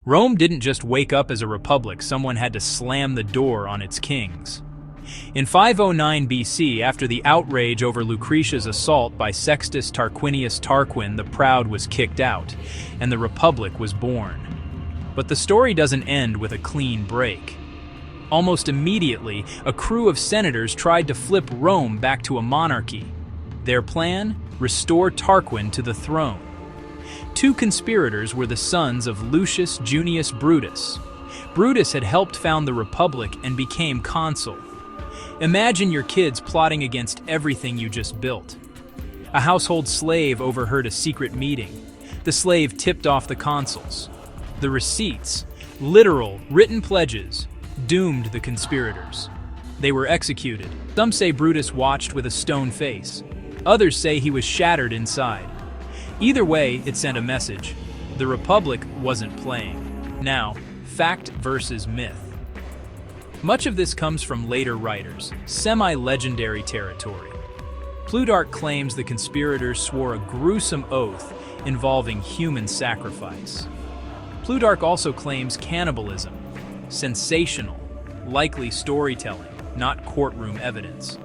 Rome didn't just wake up as a republic, someone had to slam the door on its kings. In 509 BC, after the outrage over Lucretia's assault by Sextus Tarquinius, Tarquin the Proud was kicked out, and the Republic was born. But the story doesn't end with a clean break. Almost immediately, a crew of senators tried to flip Rome back to a monarchy. Their plan? Restore Tarquin to the throne. Two conspirators were the sons of Lucius Junius Brutus. Brutus had helped found the Republic and became consul. Imagine your kids plotting against everything you just built. A household slave overheard a secret meeting. The slave tipped off the consuls. The receipts, literal, written pledges, doomed the conspirators. They were executed. Some say Brutus watched with a stone face. Others say he was shattered inside. Either way, it sent a message. The Republic wasn't playing. Now, fact versus myth. Much of this comes from later writers, semi-legendary territory. Plutarch claims the conspirators swore a gruesome oath involving human sacrifice. Plutarch also claims cannibalism, sensational, likely storytelling, not courtroom evidence.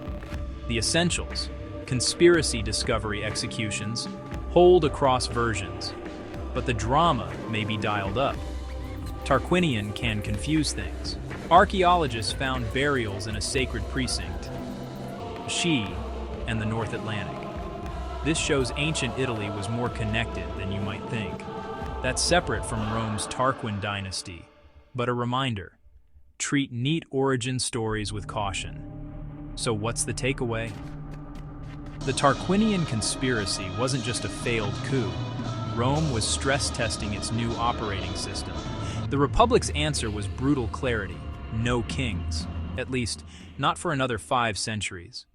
The essentials, conspiracy discovery executions, hold across versions, but the drama may be dialed up. Tarquinian can confuse things. Archaeologists found burials in a sacred precinct, She and the North Atlantic. This shows ancient Italy was more connected than you might think. That's separate from Rome's Tarquin dynasty, but a reminder, treat neat origin stories with caution. So what's the takeaway? The Tarquinian Conspiracy wasn't just a failed coup. Rome was stress testing its new operating system. The Republic's answer was brutal clarity: no kings. At least, not for another 5 centuries.